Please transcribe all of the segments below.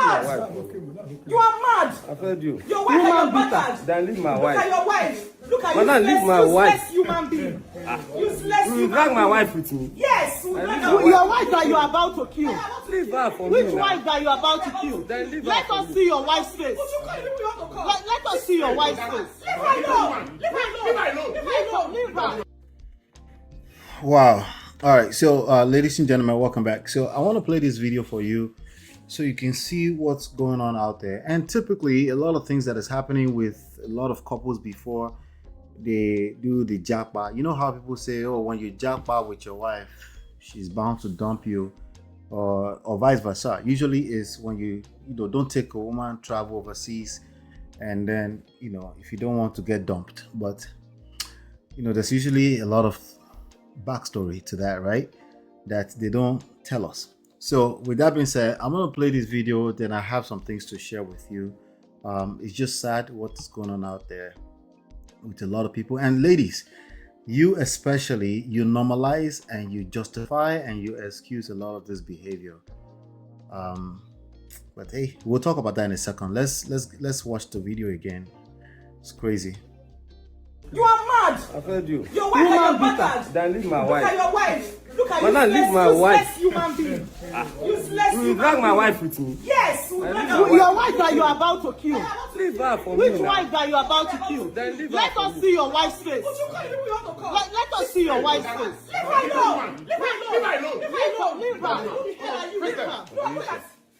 mad. You are mad. I've heard you. Your wife and your bastard. Then leave my Look wife. at your wife. Look at Madam, leave my wife. useless human being. Useless You human drag my being. wife with me. Yes. Your wife that you are about to kill. Leave her for Which me now. wife that you are about to kill? Then leave her Let for us me. see your wife's face. Let us see your wife's face. Leave her alone. Leave her alone. Leave her alone. Leave her. Wow. All right. So, ladies and gentlemen, welcome back. So, I want to play this video for you so you can see what's going on out there. And typically, a lot of things that is happening with a lot of couples before they do the jackpot. You know how people say, oh, when you jackpot with your wife, she's bound to dump you, or vice versa. Usually is when you don't take a woman, travel overseas, and then, if you don't want to get dumped. But, there's usually a lot of backstory to that, right? That they don't tell us. So with that being said, I'm going to play this video, then I have some things to share with you. It's just sad what's going on out there with a lot of people. And ladies, you especially, you normalize and you justify and you excuse a lot of this behavior. But hey, we'll talk about that in a second. Let's watch the video again. It's crazy. You are mad. I've heard you. Your wife and your bastard. Then leave my Look wife. at your wife. Look at Madam, leave my useless wife. human being. Useless You human drag my being. wife with me. Yes. Your wife that you are about to kill. Leave her for Which me now. wife that you are about to kill? Then leave her Let for us me. see your wife's face. Let us see your wife's face. Leave her alone. Leave her alone. Leave her.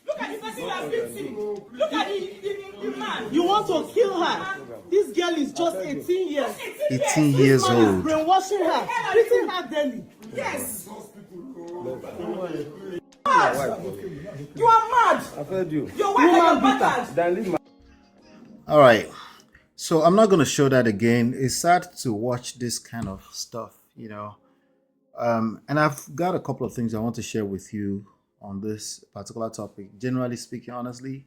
Look at the person you are beating. Look at the man. You want to kill her. This girl is just 18 years. 18 years This man is old. brainwashing her, beating her daily. Yes. My wife for me. You are mad. I've heard you. Your wife and your bastard. Then leave my. All right. So I'm not going to show that again. It's sad to watch this kind of stuff, And I've got a couple of things I want to share with you on this particular topic. Generally speaking, honestly,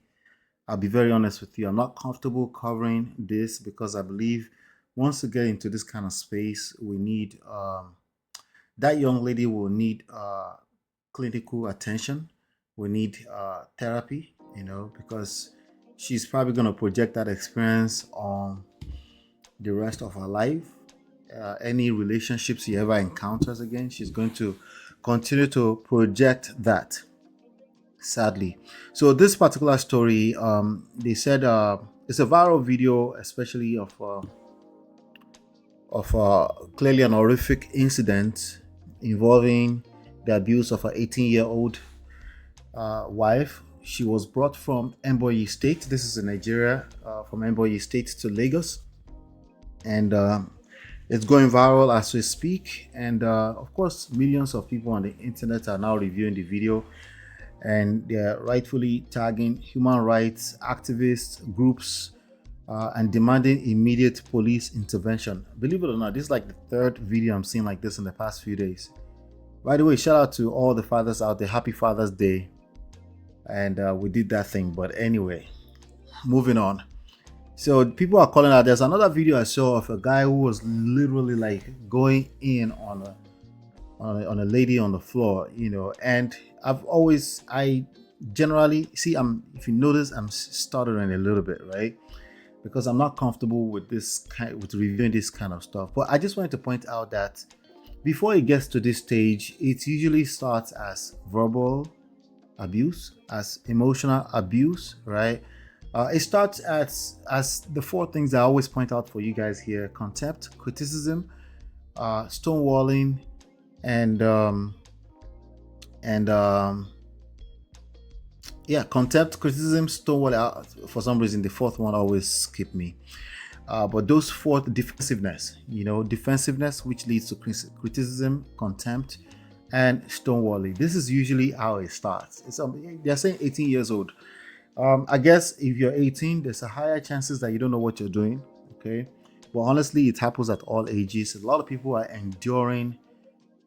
I'll be very honest with you. I'm not comfortable covering this because I believe once we get into this kind of space, we need that young lady will need clinical attention. We need therapy, because she's probably going to project that experience on the rest of her life. Any relationships she ever encounters again, she's going to continue to project that, sadly. So this particular story, they said it's a viral video, especially of clearly an horrific incident involving the abuse of an 18-year-old wife. She was brought from Ebonyi State. This is in Nigeria, from Ebonyi State to Lagos. And it's going viral as we speak. And of course, millions of people on the internet are now reviewing the video. And they're rightfully tagging human rights activists, groups, and demanding immediate police intervention. Believe it or not, this is like the third video I'm seeing like this in the past few days. By the way, shout out to all the fathers out there. Happy Father's Day. And we did that thing. But anyway, moving on. So people are calling out. There's another video I saw of a guy who was literally like going in on a lady on the floor, and I generally see, if you notice, I'm stuttering a little bit, right? Because I'm not comfortable with with reviewing this kind of stuff. But I just wanted to point out that before it gets to this stage, it usually starts as verbal abuse, as emotional abuse, right? It starts as the four things I always point out for you guys here: contempt, criticism, stonewalling, and contempt, criticism, stonewalling. For some reason, the fourth one always skip me. But those four, defensiveness, defensiveness, which leads to criticism, contempt, and stonewalling. This is usually how it starts. They're saying 18 years old. I guess if you're 18, there's a higher chances that you don't know what you're doing. Okay, but honestly, it happens at all ages. A lot of people are enduring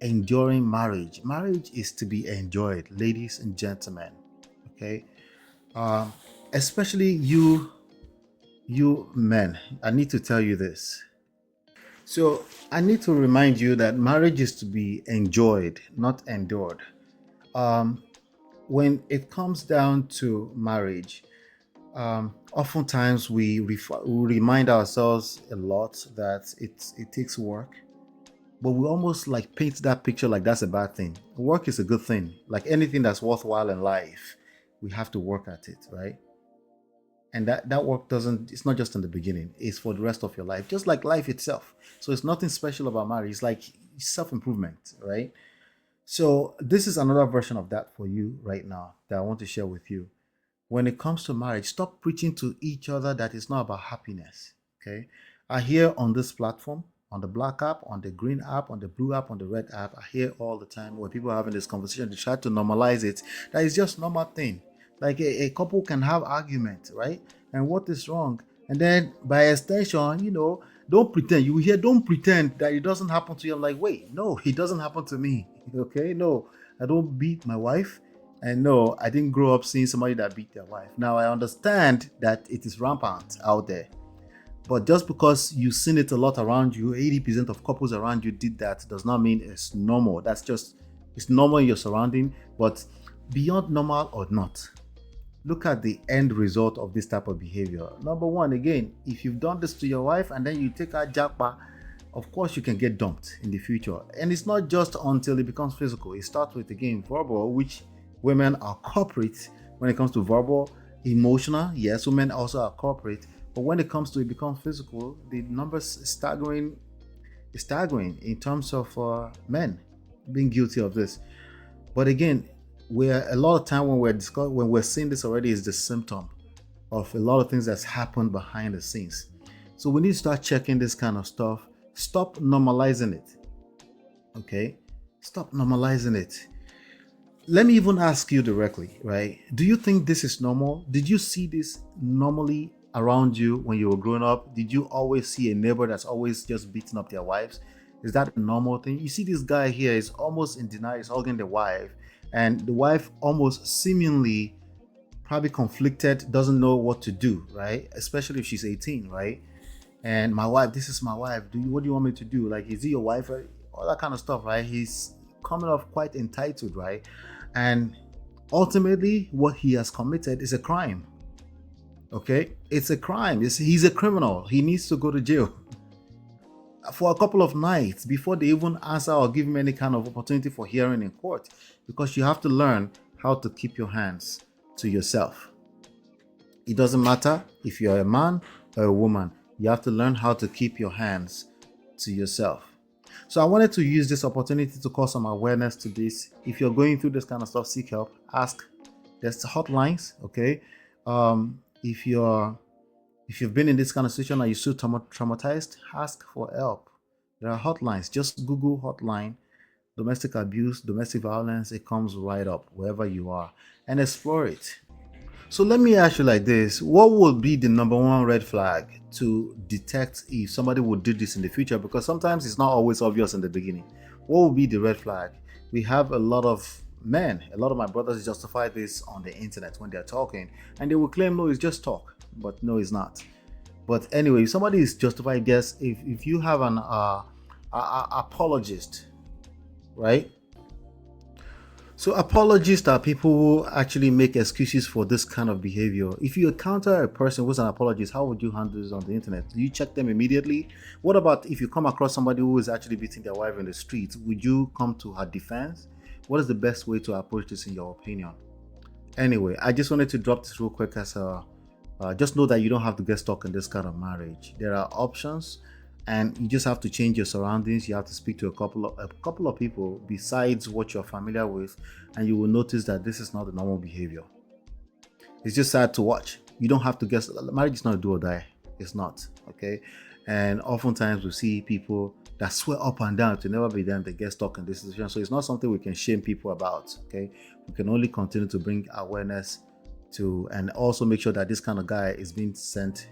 marriage. Marriage is to be enjoyed, ladies and gentlemen. Okay, especially you men. I need to tell you this. So I need to remind you that marriage is to be enjoyed, not endured. when it comes down to marriage, oftentimes we remind ourselves a lot that it takes work, but we almost like paint that picture like that's a bad thing. Work is a good thing. Like anything that's worthwhile in life, we have to work at it, right? And that work doesn't, it's not just in the beginning, it's for the rest of your life, just like life itself. So it's nothing special about marriage. It's like self-improvement, right? So this is another version of that for you right now that I want to share with you. When it comes to marriage, stop preaching to each other that it's not about happiness. Okay. I hear on this platform, on the black app, on the green app, on the blue app, on the red app, I hear all the time when people are having this conversation, they try to normalize it. That is just normal thing. Like a couple can have argument, right? And what is wrong? And then by extension, don't pretend. You hear, don't pretend that it doesn't happen to you. I'm like, wait, no, it doesn't happen to me. Okay, no, I don't beat my wife. And no, I didn't grow up seeing somebody that beat their wife. Now I understand that it is rampant out there. But just because you've seen it a lot around you, 80% of couples around you did that, does not mean it's normal. It's normal in your surrounding, but beyond normal or not, look at the end result of this type of behavior. Number one, again, if you've done this to your wife and then you take her japa, of course you can get dumped in the future. And it's not just until it becomes physical. It starts with, again, verbal, which women are corporate when it comes to verbal. Emotional, yes, women also are corporate. But when it comes to it becomes physical, the numbers is staggering in terms of men being guilty of this. But again, a lot of time when we're seeing this already is the symptom of a lot of things that's happened behind the scenes. So we need to start checking this kind of stuff. Stop normalizing it. Okay? Stop normalizing it. Let me even ask you directly, right? Do you think this is normal? Did you see this normally around you when you were growing up? Did you always see a neighbor that's always just beating up their wives? Is that a normal thing? You see this guy here is almost in denial, he's hugging the wife, and the wife almost seemingly probably conflicted, doesn't know what to do, right? Especially if she's 18, right? And my wife, this is my wife. What do you want me to do? Like, is he your wife? All that kind of stuff, right? He's coming off quite entitled, right? And ultimately, what he has committed is a crime. Okay? It's a crime. He's a criminal. He needs to go to jail for a couple of nights before they even answer or give him any kind of opportunity for hearing in court, because you have to learn how to keep your hands to yourself. It doesn't matter if you're a man or a woman. You have to learn how to keep your hands to yourself. So I wanted to use this opportunity to call some awareness to this. If you're going through this kind of stuff, seek help. Ask. There's hotlines, okay? If you've been in this kind of situation, are you so traumatized? Ask for help. There are hotlines. Just Google hotline, domestic abuse, domestic violence. It comes right up wherever you are, and explore it. So let me ask you like this. What would be the number one red flag to detect if somebody would do this in the future? Because sometimes it's not always obvious in the beginning. What would be the red flag? We have a lot of my brothers justify this on the internet when they're talking, and they will claim, no, it's just talk. But no, it's not. But anyway, if somebody is justified, guess if you have an apologist, right? So apologists are people who actually make excuses for this kind of behavior. If you encounter a person who's an apologist, how would you handle this on the internet? Do you check them immediately? What about if you come across somebody who is actually beating their wife in the streets? Would you come to her defense? What is the best way to approach this in your opinion? Anyway, I just wanted to drop this real quick as just know that you don't have to get stuck in this kind of marriage. There are options, and you just have to change your surroundings. You have to speak to a couple of people besides what you're familiar with, and you will notice that this is not the normal behavior. It's just sad to watch. You don't have to guess. Marriage is not a do or die. It's not, okay? And oftentimes we see people that swear up and down to never be them, they get stuck in this situation. So it's not something we can shame people about, okay? We can only continue to bring awareness to, and also make sure that this kind of guy is being sent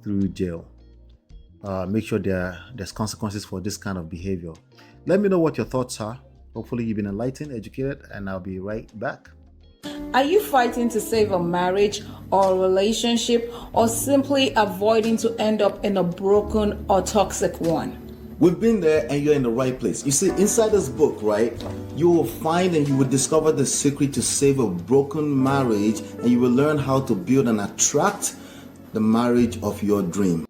through jail. Make sure there's consequences for this kind of behavior. Let me know what your thoughts are. Hopefully you've been enlightened, educated, and I'll be right back. Are you fighting to save a marriage or a relationship, or simply avoiding to end up in a broken or toxic one? We've been there and you're in the right place. You see, inside this book, right, you will find and you will discover the secret to save a broken marriage, and you will learn how to build and attract the marriage of your dream.